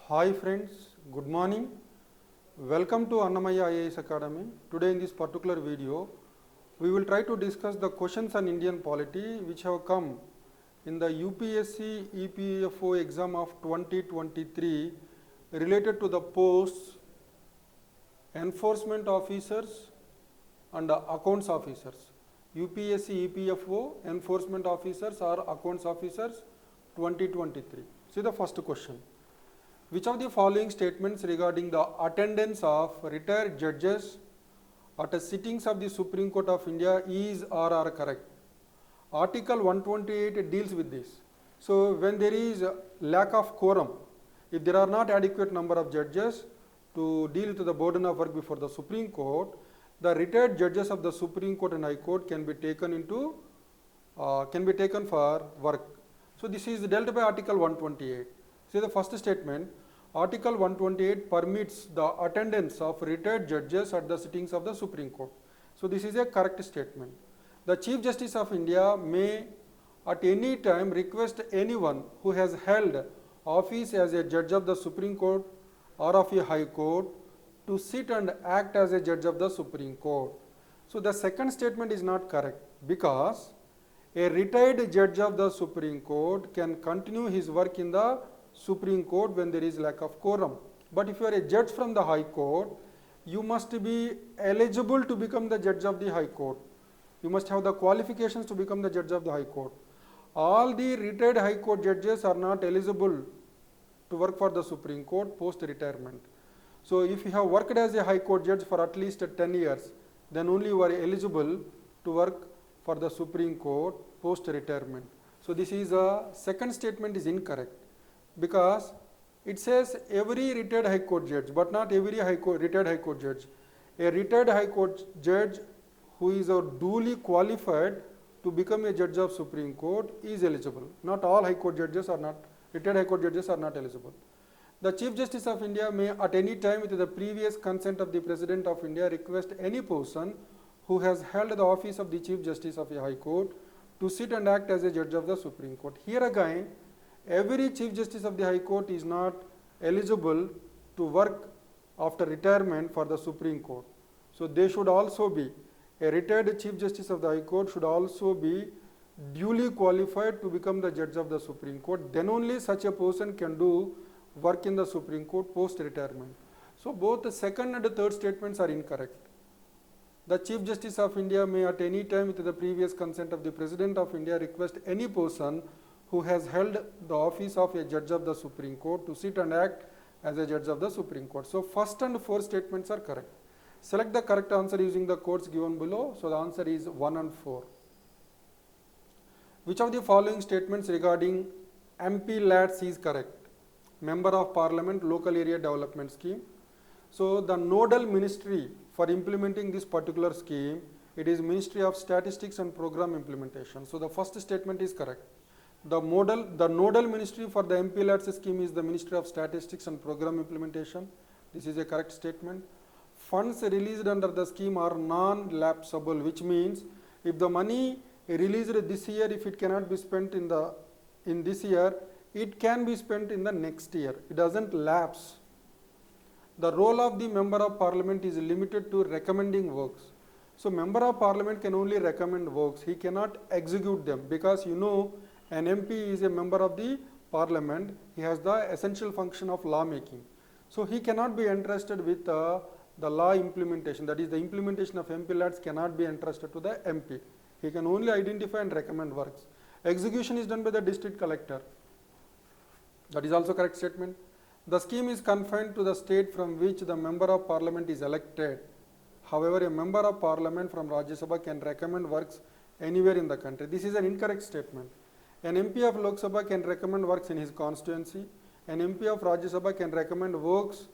Hi friends, good morning. Welcome to Annamaya IAS Academy. Today in this particular video, we will try to discuss the questions on Indian polity which have come in the UPSC Epfo exam of 2023 related to the posts enforcement officers and accounts officers. UPSC EPFO enforcement officers or accounts officers 2023. See the first question. Which of the following statements regarding the attendance of retired judges at the sittings of the Supreme Court of India is or are correct? Article 128 deals with this. So when there is a lack of quorum, if there are not adequate number of judges to deal with the burden of work before the Supreme Court, the retired judges of the Supreme Court and High Court can be taken for work. So this is dealt by Article 128. See the first statement, Article 128 permits the attendance of retired judges at the sittings of the Supreme Court. So this is a correct statement. The Chief Justice of India may at any time request anyone who has held office as a judge of the Supreme Court or of a High Court to sit and act as a judge of the Supreme Court. So the second statement is not correct because a retired judge of the Supreme Court can continue his work in the Supreme Court when there is lack of quorum. But if you are a judge from the High Court, you must be eligible to become the judge of the High Court. You must have the qualifications to become the judge of the High Court. All the retired High Court judges are not eligible to work for the Supreme Court post-retirement. So if you have worked as a High Court judge for at least 10 years, then only you are eligible to work for the Supreme Court post-retirement. So this is a second statement is incorrect because it says every retired High Court judge, but not every retired High Court judge. A retired High Court judge who is duly qualified to become a judge of Supreme Court is eligible. Not all High Court judges are not, retired High Court judges are not eligible. The Chief Justice of India may at any time with the previous consent of the President of India request any person who has held the office of the Chief Justice of a High Court to sit and act as a judge of the Supreme Court. Here again, every Chief Justice of the High Court is not eligible to work after retirement for the Supreme Court. So they should also be, a retired Chief Justice of the High Court should also be duly qualified to become the judge of the Supreme Court. Then only such a person can do work in the Supreme Court post-retirement. So both the second and the third statements are incorrect. The Chief Justice of India may at any time with the previous consent of the President of India request any person who has held the office of a judge of the Supreme Court to sit and act as a judge of the Supreme Court. So first and fourth statements are correct. Select the correct answer using the codes given below. So the answer is 1 and 4. Which of the following statements regarding MP LADS is correct? Member of Parliament Local Area Development Scheme. So the nodal ministry for implementing this particular scheme, it is Ministry of Statistics and Program Implementation. So the first statement is correct. The nodal ministry for the MP LADS scheme is the Ministry of Statistics and Program Implementation. This is a correct statement. Funds released under the scheme are non-lapsable, which means if the money released this year, if it cannot be spent in this year, it can be spent in the next year. It doesn't lapse. The role of the Member of Parliament is limited to recommending works. So Member of Parliament can only recommend works. He cannot execute them because you know an MP is a member of the Parliament. He has the essential function of law making. So he cannot be entrusted with the law implementation. That is, the implementation of MP LADS cannot be entrusted to the MP. He can only identify and recommend works. Execution is done by the district collector. That is also correct statement. The scheme is confined to the state from which the Member of Parliament is elected. However, a Member of Parliament from Rajya Sabha can recommend works anywhere in the country. This is an incorrect statement. An MP of Lok Sabha can recommend works in his constituency. An MP of Rajya Sabha can recommend works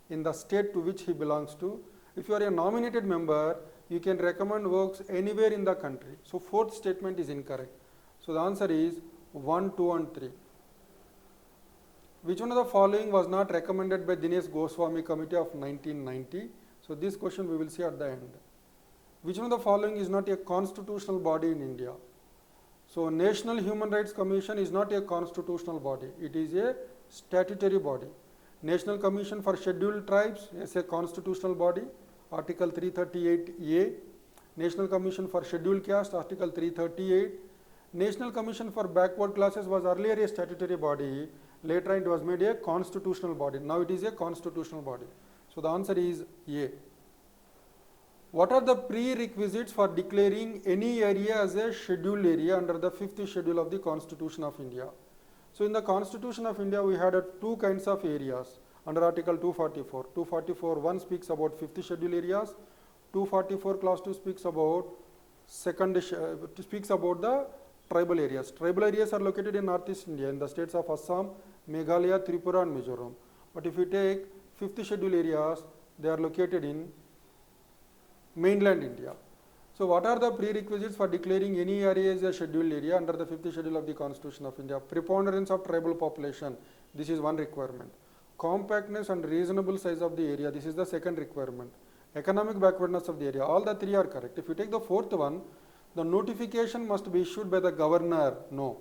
in the state to which he belongs to. If you are a nominated member, you can recommend works anywhere in the country. So fourth statement is incorrect. So the answer is 1, 2 and 3. Which one of the following was not recommended by Dinesh Goswami Committee of 1990? So this question we will see at the end. Which one of the following is not a constitutional body in India? So National Human Rights Commission is not a constitutional body. It is a statutory body. National Commission for Scheduled Tribes is a constitutional body, Article 338A. National Commission for Scheduled Caste, Article 338. National Commission for Backward Classes was earlier a statutory body, later it was made a constitutional body. Now it is a constitutional body. So the answer is A. What are the prerequisites for declaring any area as a scheduled area under the 5th schedule of the Constitution of India? So in the Constitution of India we had two kinds of areas under Article 244. 244.1 speaks about 5th schedule areas. 244 clause 2 speaks about the tribal areas. Tribal areas are located in Northeast India in the states of Assam, Meghalaya, Tripura and Mizoram. But if you take 5th schedule areas, they are located in mainland India. So what are the prerequisites for declaring any area as a scheduled area under the 5th schedule of the Constitution of India? Preponderance of tribal population, this is one requirement. Compactness and reasonable size of the area, this is the second requirement. Economic backwardness of the area, all the three are correct. If you take the fourth one, the notification must be issued by the governor. No,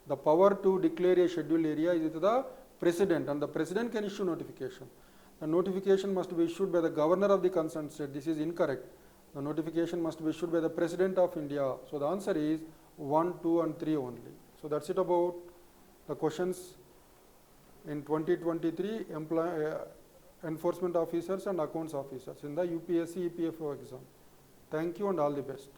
the power to declare a scheduled area is with the president, and the president can issue notification. The notification must be issued by the governor of the concerned state. This is incorrect. The notification must be issued by the President of India. So the answer is 1, 2 and 3 only. So that's it about the questions in 2023 enforcement officers and accounts officers in the UPSC EPFO exam. Thank you and all the best.